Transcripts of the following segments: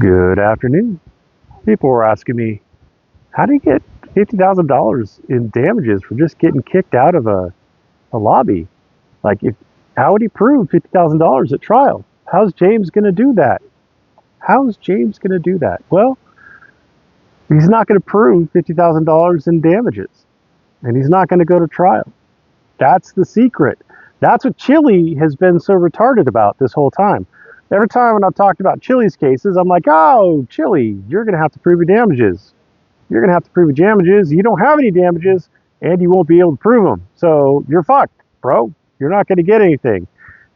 Good afternoon. People were asking me, how do you get $50,000 in damages for just getting kicked out of a lobby? Like, how would he prove $50,000 at trial? How's James going to do that? How's James going to do that? Well, he's not going to prove $50,000 in damages, and he's not going to go to trial. That's the secret. That's what Chille has been so retarded about this whole time. Every time when I've talked about Chille's cases, I'm like, oh, Chille, you're going to have to prove your damages. You're going to have to prove your damages. You don't have any damages, and you won't be able to prove them. So you're fucked, bro. You're not going to get anything.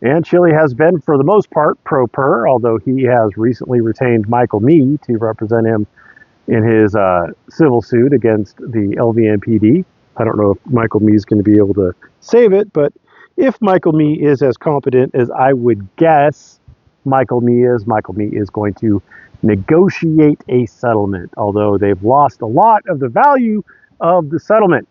And Chille has been, for the most part, pro per, although he has recently retained Michael Mee to represent him in his civil suit against the LVMPD. I don't know if Michael Mee is going to be able to save it, but if Michael Mee is as competent as I would guess Michael Mee is going to negotiate a settlement, although they've lost a lot of the value of the settlement.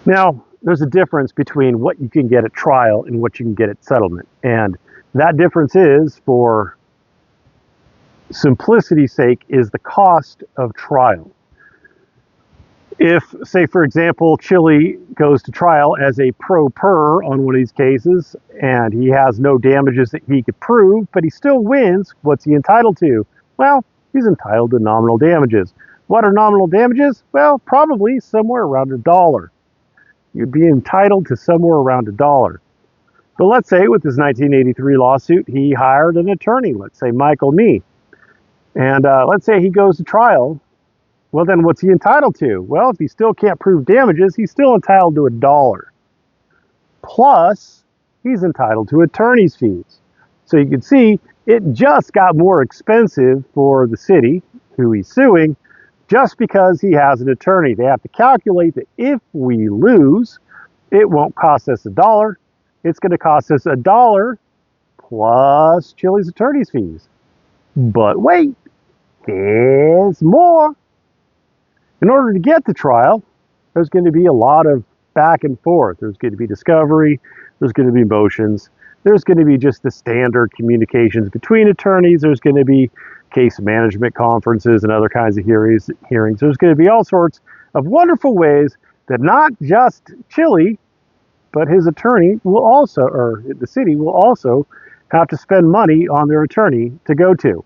Now, there's a difference between what you can get at trial and what you can get at settlement. And that difference is, for simplicity's sake, is the cost of trial. If, say, for example, Chille goes to trial as a pro per on one of these cases and he has no damages that he could prove, but he still wins, what's he entitled to? Well, he's entitled to nominal damages. What are nominal damages? Well, probably somewhere around $1. You'd be entitled to somewhere around $1. But let's say with his 1983 lawsuit, he hired an attorney, let's say Michael Mee. And let's say he goes to trial. Well, then what's he entitled to? Well, if he still can't prove damages, he's still entitled to $1. Plus, he's entitled to attorney's fees. So you can see it just got more expensive for the city, who he's suing, just because he has an attorney. They have to calculate that if we lose, it won't cost us $1. It's going to cost us $1 plus Chille's attorney's fees. But wait, there's more. In order to get to trial, there's going to be a lot of back and forth. There's going to be discovery. There's going to be motions. There's going to be just the standard communications between attorneys. There's going to be case management conferences and other kinds of hearings. There's going to be all sorts of wonderful ways that not just Chille, but his attorney will also, or the city will also have to spend money on their attorney to go to.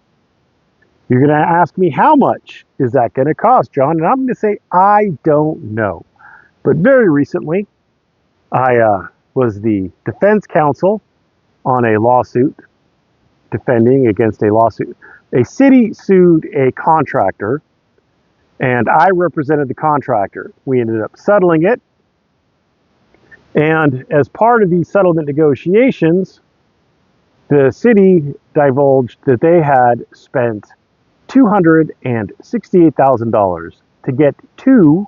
You're going to ask me, how much is that going to cost, John? And I'm going to say, I don't know. But very recently, I was the defense counsel on a lawsuit defending against a lawsuit. A city sued a contractor, and I represented the contractor. We ended up settling it. And as part of these settlement negotiations, the city divulged that they had spent $268,000 to get to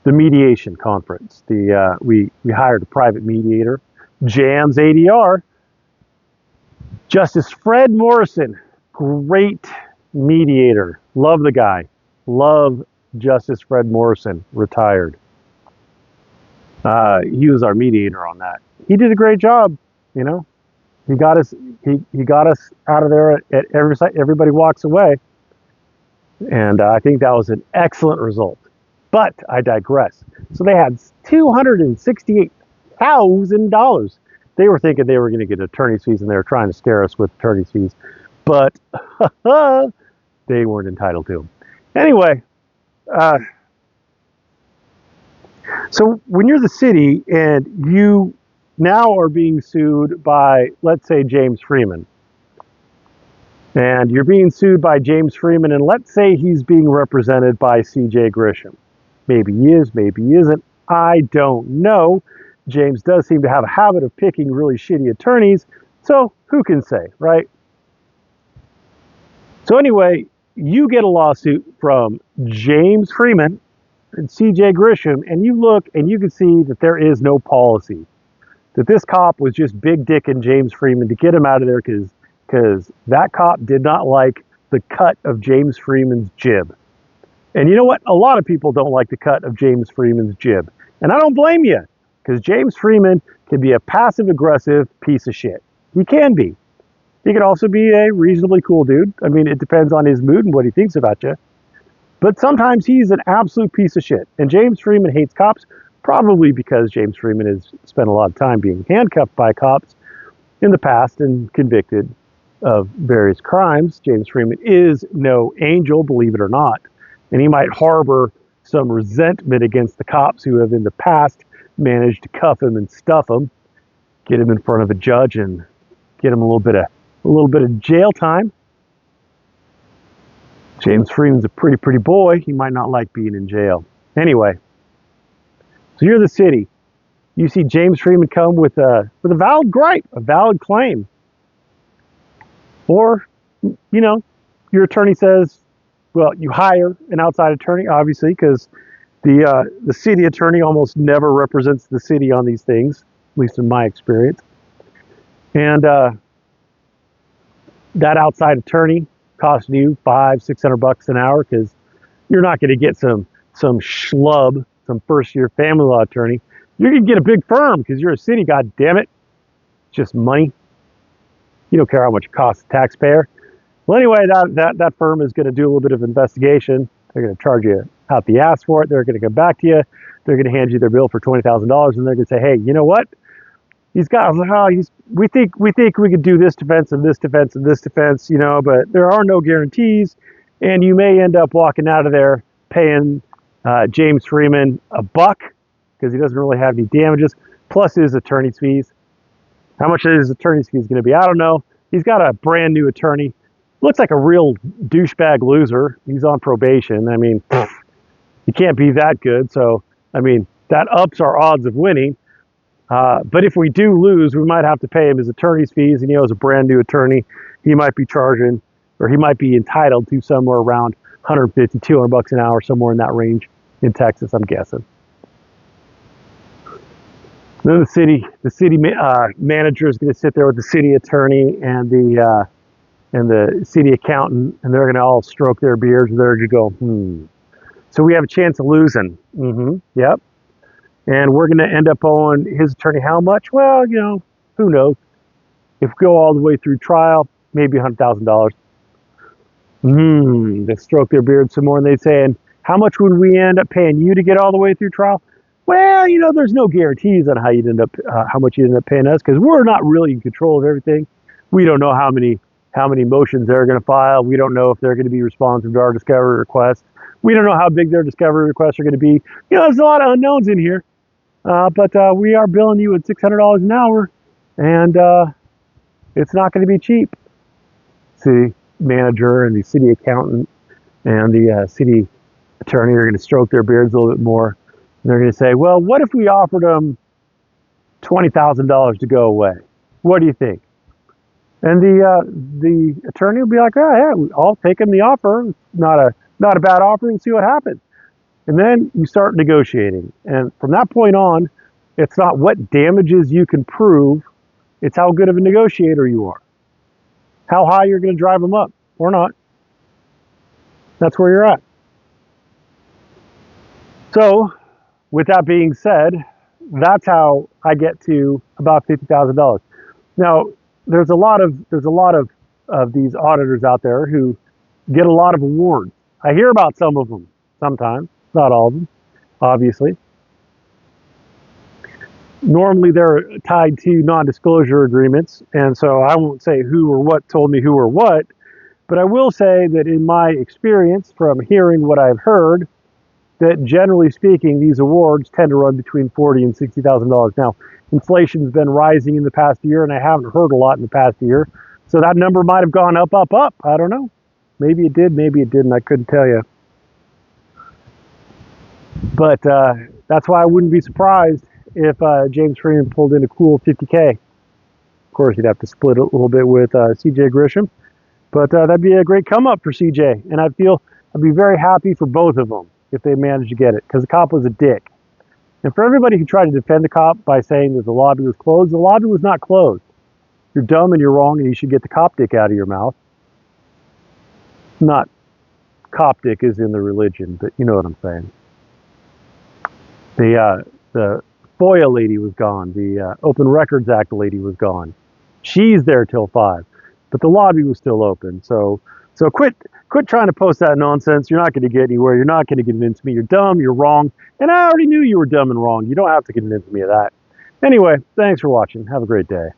the mediation conference. We hired a private mediator, Jams ADR, Justice Fred Morrison, great mediator. Love the guy. Love Justice Fred Morrison, retired. He was our mediator on that. He did a great job, you know. He got us out of there at everybody walks away. And I think that was an excellent result. But I digress. So they had $268,000. They were thinking they were going to get attorney's fees, and they were trying to scare us with attorney's fees. But they weren't entitled to them. Anyway, so when you're the city and you now are being sued by, let's say, James Freeman. And you're being sued by James Freeman, and let's say he's being represented by C.J. Grisham. Maybe he is, maybe he isn't. I don't know. James does seem to have a habit of picking really shitty attorneys, so who can say, right? So anyway, you get a lawsuit from James Freeman and C.J. Grisham, and you look and you can see that there is no policy. That this cop was just big dicking James Freeman to get him out of there because that cop did not like the cut of James Freeman's jib. And you know what? A lot of people don't like the cut of James Freeman's jib. And I don't blame you, because James Freeman can be a passive-aggressive piece of shit. He can be. He could also be a reasonably cool dude. I mean, it depends on his mood and what he thinks about you. But sometimes he's an absolute piece of shit. And James Freeman hates cops, probably because James Freeman has spent a lot of time being handcuffed by cops in the past and convicted of various crimes. James Freeman is no angel, believe it or not. And he might harbor some resentment against the cops who have in the past managed to cuff him and stuff him, get him in front of a judge and get him a little bit of jail time. James Freeman's a pretty boy. He might not like being in jail. Anyway, so you're the city. You see James Freeman come with a valid gripe, a valid claim. Or, your attorney says, well, you hire an outside attorney, obviously, because the city attorney almost never represents the city on these things, at least in my experience. And that outside attorney costing you $500-600 an hour because you're not going to get some schlub, some first-year family law attorney. You're going to get a big firm because you're a city, god damn it. It's just money. You don't care how much it costs the taxpayer. Well, anyway, that firm is going to do a little bit of investigation. They're going to charge you out the ass for it. They're going to come back to you. They're going to hand you their bill for $20,000, and they're going to say, hey, you know what? We think we could do this defense and this defense and this defense, but there are no guarantees, and you may end up walking out of there paying James Freeman $1 because he doesn't really have any damages, plus his attorney's fees. How much his attorney's fees going to be, I don't know. He's got a brand new attorney. Looks like a real douchebag loser. He's on probation. I mean, he can't be that good. So, I mean, that ups our odds of winning. But if we do lose, we might have to pay him his attorney's fees. And, as a brand new attorney, he might be charging, or he might be entitled to somewhere around $150-200 an hour, somewhere in that range in Texas, I'm guessing. Then the city manager is going to sit there with the city attorney and the city accountant, and they're going to all stroke their beards, and they're going to go, So we have a chance of losing. Yep. And we're going to end up owing his attorney how much? Well, who knows? If we go all the way through trial, maybe $100,000. They stroke their beards some more, and they say, and how much would we end up paying you to get all the way through trial? Well, there's no guarantees on how much you end up paying us, because we're not really in control of everything. We don't know how many motions they're going to file. We don't know if they're going to be responsive to our discovery requests. We don't know how big their discovery requests are going to be. There's a lot of unknowns in here. But we are billing you at $600 an hour, and it's not going to be cheap. City manager and the city accountant and the city attorney are going to stroke their beards a little bit more. And they're going to say, well, what if we offered them $20,000 to go away? What do you think? And the attorney will be like, oh, yeah, I'll take him the offer. Not a bad offer. We'll see what happens. And then you start negotiating. And from that point on, it's not what damages you can prove. It's how good of a negotiator you are. How high you're going to drive them up or not. That's where you're at. So, with that being said, that's how I get to about $50,000. Now, there's a lot of these auditors out there who get a lot of awards. I hear about some of them sometimes. Not all of them, obviously. Normally they're tied to non-disclosure agreements, and so I won't say who or what told me who or what, but I will say that in my experience from hearing what I've heard, that generally speaking, these awards tend to run between $40,000 and $60,000. Now, inflation's been rising in the past year, and I haven't heard a lot in the past year, so that number might have gone up. I don't know. Maybe it did, maybe it didn't. I couldn't tell you. But that's why I wouldn't be surprised if James Freeman pulled in a cool $50K. Of course, he'd have to split it a little bit with CJ Grisham. But that'd be a great come up for CJ. And I'd be very happy for both of them if they managed to get it, because the cop was a dick. And for everybody who tried to defend the cop by saying that the lobby was closed, the lobby was not closed. You're dumb and you're wrong, and you should get the cop dick out of your mouth. Not cop dick is in the religion, but you know what I'm saying. The FOIA lady was gone. The Open Records Act lady was gone. She's there till 5. but the lobby was still open. So quit trying to post that nonsense. You're not going to get anywhere. You're not going to convince me. You're dumb. You're wrong. And I already knew you were dumb and wrong. You don't have to convince me of that. Anyway, thanks for watching. Have a great day.